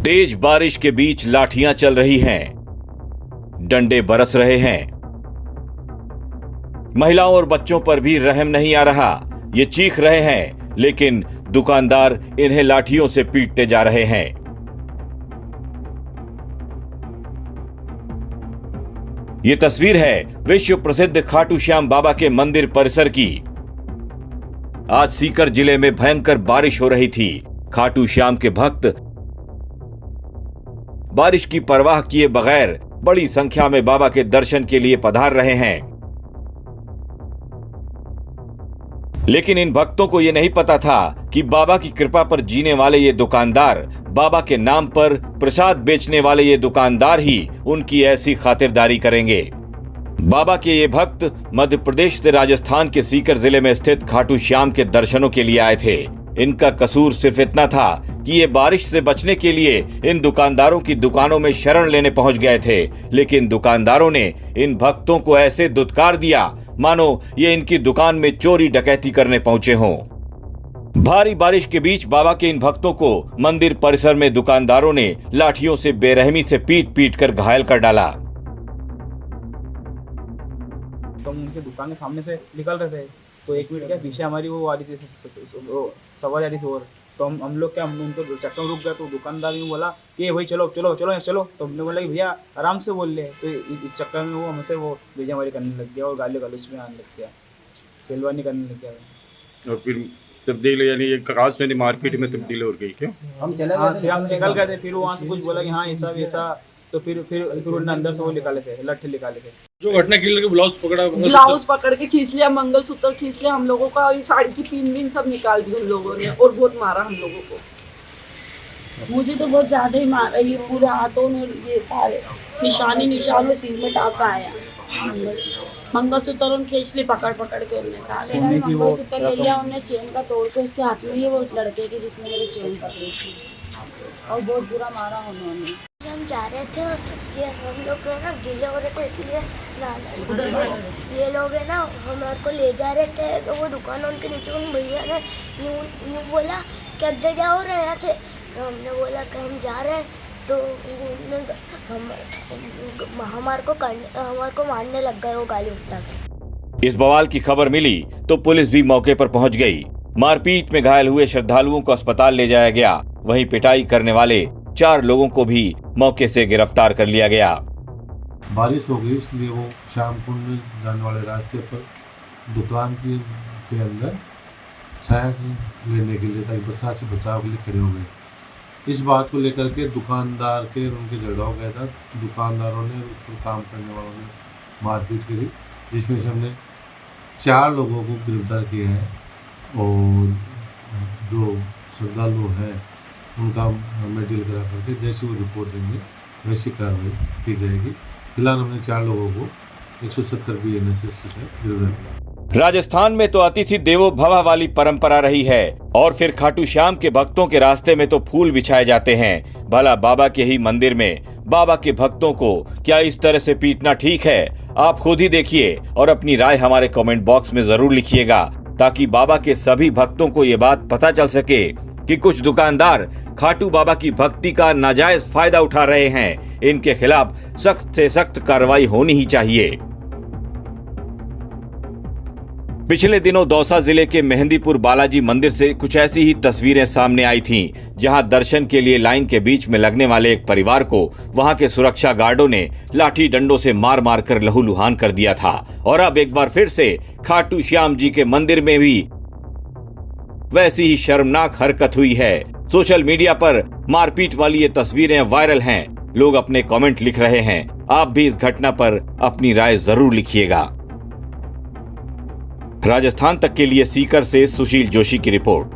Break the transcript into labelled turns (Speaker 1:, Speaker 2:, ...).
Speaker 1: तेज बारिश के बीच लाठियां चल रही हैं, डंडे बरस रहे हैं। महिलाओं और बच्चों पर भी रहम नहीं आ रहा। ये चीख रहे हैं, लेकिन दुकानदार इन्हें लाठियों से पीटते जा रहे हैं। ये तस्वीर है विश्व प्रसिद्ध खाटू श्याम बाबा के मंदिर परिसर की। आज सीकर जिले में भयंकर बारिश हो रही थी। खाटू श्याम के भक्त बारिश की परवाह किए बगैर बड़ी संख्या में बाबा के दर्शन के लिए पधार रहे हैं। लेकिन इन भक्तों को यह नहीं पता था कि बाबा की कृपा पर जीने वाले ये दुकानदार, बाबा के नाम पर प्रसाद बेचने वाले ये दुकानदार ही उनकी ऐसी खातिरदारी करेंगे। बाबा के ये भक्त मध्य प्रदेश से राजस्थान के सीकर जिले में स्थित खाटू श्याम के दर्शनों के लिए आए थे। इनका कसूर सिर्फ इतना था कि ये बारिश से बचने के लिए इन दुकानदारों की दुकानों में शरण लेने पहुंच गए थे। लेकिन दुकानदारों ने इन भक्तों को ऐसे दुत्कार दिया मानो ये इनकी दुकान में चोरी डकैती करने पहुंचे हों। भारी बारिश के बीच बाबा के इन भक्तों को मंदिर परिसर में दुकानदारों ने लाठियों से बेरहमी से पीट पीट कर घायल कर डाला।
Speaker 2: तो हम उनके दुकान के सामने से निकल रहे थे, तो एक मिनट क्या पीछे हमारी वो आ रही थी, सवारी आ रही थी। और तो हम लोग क्या, हम उनको चक्कर में रुक गए। तो दुकानदार ने बोला कि भाई चलो चलो चलो चलो। तो हमने बोला कि भैया आराम से बोल ले। तो इस चक्कर में वो हमसे वो बेजमारी करने लग गया और गाली गलौज में आने लग गया, सेलवानी करने लग गया।
Speaker 3: और फिर तब्दील यानी ये कागज से मार्केट में तब्दील हो गई क्या?
Speaker 2: हम चले गए थे, हम निकल गए थे। फिर वहाँ से कुछ बोला कि हाँ ऐसा वैसा। तो फिर उन्होंने अंदर से वो निकाले थे, लट्ठे निकाले थे।
Speaker 3: जो घटना की लगे ब्लाउज
Speaker 4: पकड़ के खींच लिया, मंगलसूत्र खींच लिया हम लोगों का, साड़ी की पिन विन सब निकाल दी उन लोगों ने और बहुत मारा हम लोगों को।
Speaker 5: मुझे तो बहुत ज्यादा ही मारा, ये पूरे हाथों में ये सारे निशान में सिर में टाका आया। मंगलसूत्र खींच ली पकड़ के उन्होंने सारे मंगलसूत्र ले लिया। उन्होंने चेन का तोड़ के उसके हाथ में ही वो लड़के की जिसने मेरी चेन पकड़ी थी, और बहुत बुरा मारा उन्होंने।
Speaker 6: हम जा रहे थे, ये हम लोग ना गीले हो रहे थे, इसलिए ये लोग है ना हमारे को ले जा रहे थे। तो वो दुकान उनके नीचे उन भैया ने यूँ बोला कि अगर जाओ रहे यहाँ से। तो हमने बोला कि हम जा रहे हैं। तो हमारे को मारने लग गए वो गाली उठा के।
Speaker 1: इस बवाल की खबर मिली तो पुलिस भी मौके पर पहुंच गई। मारपीट में घायल हुए श्रद्धालुओं को अस्पताल ले जाया गया। वहीं पिटाई करने वाले 4 लोगों को भी मौके से गिरफ्तार कर लिया गया।
Speaker 7: बारिश हो गई, इसलिए वो श्याम कुंड जाने वाले रास्ते पर दुकान के अंदर छाया लेने के लिए, ताकि बरसात से बचाव के लिए खड़े हो गए। इस बात को लेकर के दुकानदार के उनके झगड़ा हो गया था। दुकानदारों ने उसको काम करने वालों ने मारपीट करी, जिसमें से हमने 4 लोगों को गिरफ्तार किया है। और जो श्रद्धालु हैं उनका मेडिकल करा करके जैसी वो रिपोर्ट देंगे वैसी कार्रवाई की जाएगी। फिलहाल हमने 4 लोगों को 170 BNSS के तहत गिरफ्तार किया।
Speaker 1: राजस्थान में तो अतिथि देवो भव वाली परंपरा रही है, और फिर खाटू श्याम के भक्तों के रास्ते में तो फूल बिछाए जाते हैं। भला बाबा के ही मंदिर में बाबा के भक्तों को क्या इस तरह से पीटना ठीक है? आप खुद ही देखिए और अपनी राय हमारे कमेंट बॉक्स में जरूर लिखिएगा, ताकि बाबा के सभी भक्तों को ये बात पता चल सके कि कुछ दुकानदार खाटू बाबा की भक्ति का नाजायज फायदा उठा रहे हैं। इनके खिलाफ सख्त से सख्त कार्रवाई होनी ही चाहिए। पिछले दिनों दौसा जिले के मेहंदीपुर बालाजी मंदिर से कुछ ऐसी ही तस्वीरें सामने आई थीं, जहां दर्शन के लिए लाइन के बीच में लगने वाले एक परिवार को वहां के सुरक्षा गार्डों ने लाठी डंडों से मार मार कर लहूलुहान कर दिया था। और अब एक बार फिर से खाटू श्याम जी के मंदिर में भी वैसी ही शर्मनाक हरकत हुई है। सोशल मीडिया पर मारपीट वाली ये तस्वीरें वायरल हैं। लोग अपने कमेंट लिख रहे हैं। आप भी इस घटना पर अपनी राय जरूर लिखिएगा। राजस्थान तक के लिए सीकर से सुशील जोशी की रिपोर्ट।